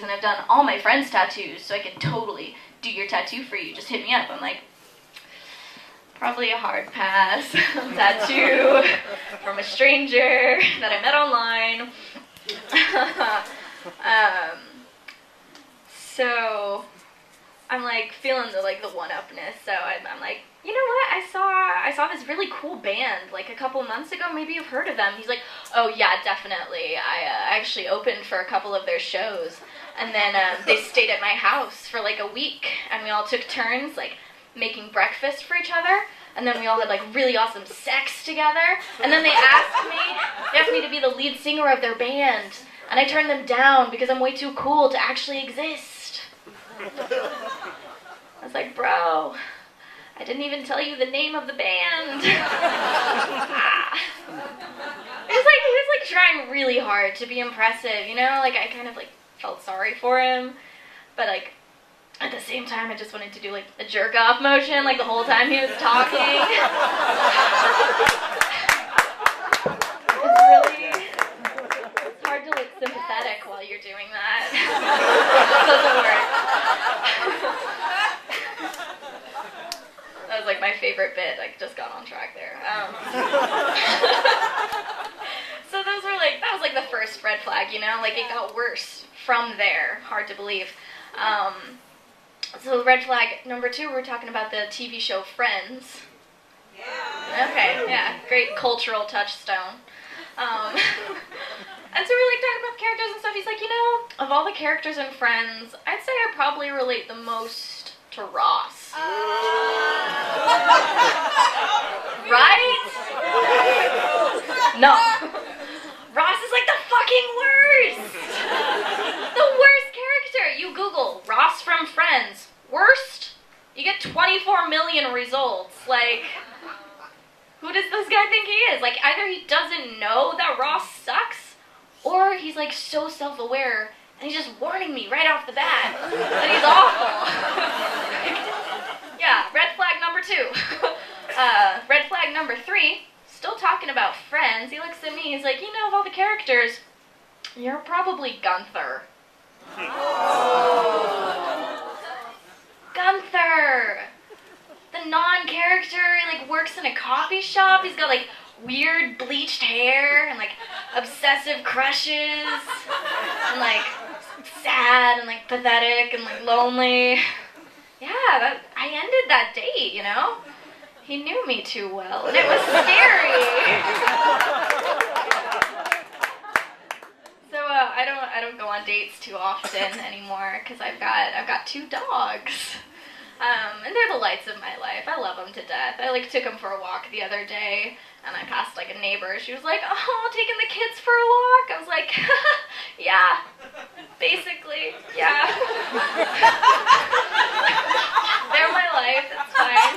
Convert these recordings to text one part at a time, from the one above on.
and I've done all my friends' tattoos, so I can totally do your tattoo for you. Just hit me up. I'm like, probably a hard pass. Tattoo from a stranger that I met online. So I'm like feeling the one-upness. So I'm like, you know what? I saw this really cool band like a couple months ago. Maybe you've heard of them. He's like, oh yeah, definitely. I actually opened for a couple of their shows, and then they stayed at my house for like a week, and we all took turns like making breakfast for each other, and then we all had like really awesome sex together. And then they asked me to be the lead singer of their band, and I turned them down because I'm way too cool to actually exist. I was like, bro, I didn't even tell you the name of the band. He was like trying really hard to be impressive, you know? Like, I kind of like felt sorry for him, but like at the same time I just wanted to do like a jerk off motion like the whole time he was talking. It's hard to look sympathetic while you're doing that. It doesn't work. That was like my favorite bit. I just got on track there. So that was like the first red flag, you know? Like, it got worse from there. Hard to believe. So red flag number 2, we're talking about the TV show Friends. Yeah. Okay, yeah. Great cultural touchstone. And so we're like talking about characters and stuff. He's like, you know, of all the characters in Friends, I'd say I probably relate the most to Ross. Right? No. Ross is like the fucking worst. The worst character. You Google Ross from Friends. Worst? You get 24 million results. Like, who does this guy think he is? Like, either he doesn't know that Ross sucks, or he's like so self-aware and he's just warning me right off the bat that he's awful. Yeah, red flag number 2. Red flag number 3, still talking about Friends. He looks at me, he's like, you know, of all the characters, you're probably Gunther. Gunther! The non-character, he like works in a coffee shop. He's got like weird bleached hair and like obsessive crushes and like sad and like pathetic and like lonely. Yeah, I ended that date, you know? He knew me too well, and it was scary. So I don't go on dates too often anymore because I've got 2 dogs. And they're the lights of my life. I love them to death. I like took them for a walk the other day, and I passed like a neighbor. She was like, "Oh, taking the kids for a walk?" I was like, "Yeah, basically, yeah." They're my life. It's fine.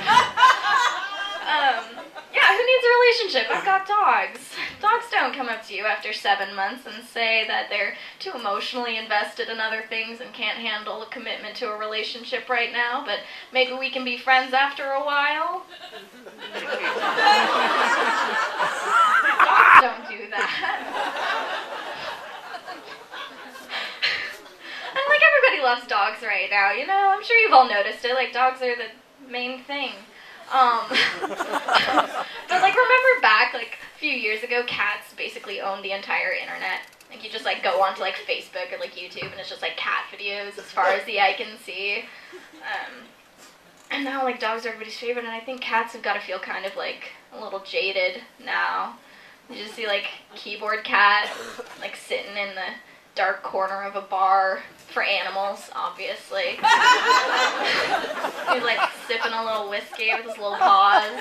Yeah, who needs a relationship? I've got dogs. Dogs don't come up to you after 7 months and say that they're too emotionally invested in other things and can't handle a commitment to a relationship right now, but maybe we can be friends after a while. Dogs don't do that. And like, everybody loves dogs right now, you know? I'm sure you've all noticed it. Like, dogs are the main thing. But like, remember back like a few years ago, cats basically owned the entire internet. Like, you just like go onto like Facebook or like YouTube and it's just like cat videos as far as the eye can see. And now like dogs are everybody's favorite, and I think cats have got to feel kind of like a little jaded now. You just see like keyboard cat like sitting in the dark corner of a bar for animals, obviously. He's like sipping a little whiskey with his little paws.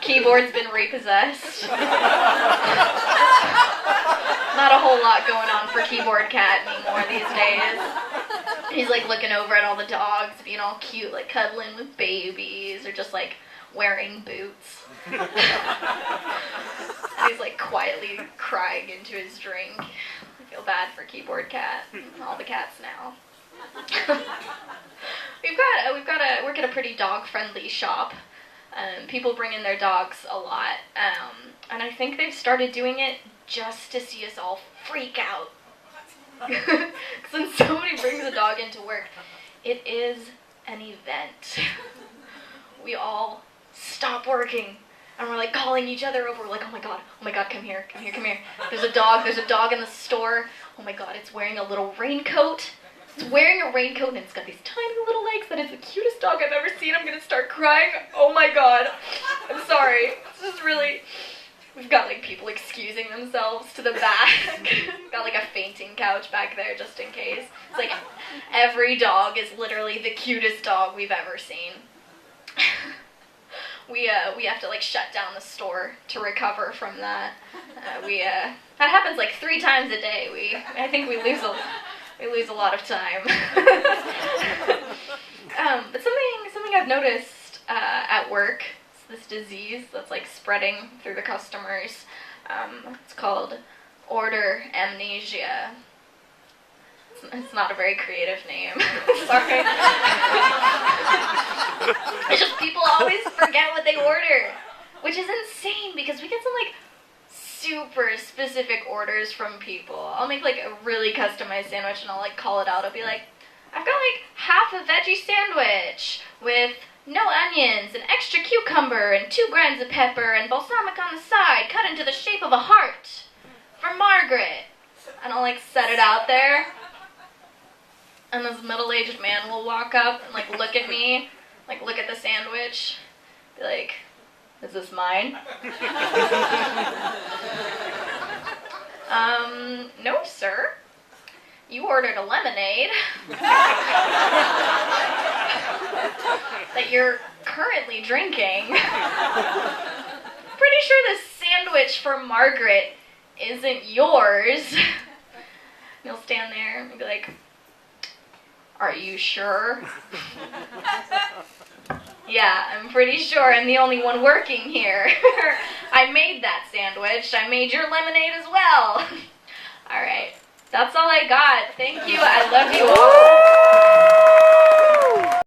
Keyboard's been repossessed. Not a whole lot going on for Keyboard Cat anymore these days. He's like looking over at all the dogs, being all cute, like cuddling with babies, or just like wearing boots. He's like quietly crying into his drink. I feel bad for Keyboard Cat. All the cats now. we work at a pretty dog-friendly shop. People bring in their dogs a lot, and I think they've started doing it just to see us all freak out Because when somebody brings a dog into work, it is an event. We all stop working, and we're like calling each other over. We're like, oh my god, come here. There's a dog in the store. Oh my god, it's wearing a little raincoat. It's wearing a raincoat, and it's got these tiny little legs. That is the cutest dog I've ever seen. I'm gonna start crying. Oh my god. I'm sorry. This is really... We've got, like, people excusing themselves to the back. Got, like, a fainting couch back there just in case. It's like every dog is literally the cutest dog we've ever seen. We have to, like, shut down the store to recover from that. That happens, like, 3 times a day. I think we lose a lot of time. But something I've noticed at work, this disease that's like spreading through the customers. It's called order amnesia. It's not a very creative name. Sorry. It's just people always forget what they order, which is insane because we get some like super specific orders from people. I'll make like a really customized sandwich and I'll like call it out. I'll be like, I've got like half a veggie sandwich with no onions, an extra cucumber, and 2 grinds of pepper, and balsamic on the side, cut into the shape of a heart. For Margaret. And I'll, like, set it out there. And this middle-aged man will walk up and, like, look at me, like, look at the sandwich, be like, is this mine? No, sir. You ordered a lemonade that you're currently drinking. Pretty sure this sandwich for Margaret isn't yours. You'll stand there and be like, are you sure? Yeah, I'm pretty sure I'm the only one working here. I made that sandwich. I made your lemonade as well. All right. That's all I got. Thank you. I love you all.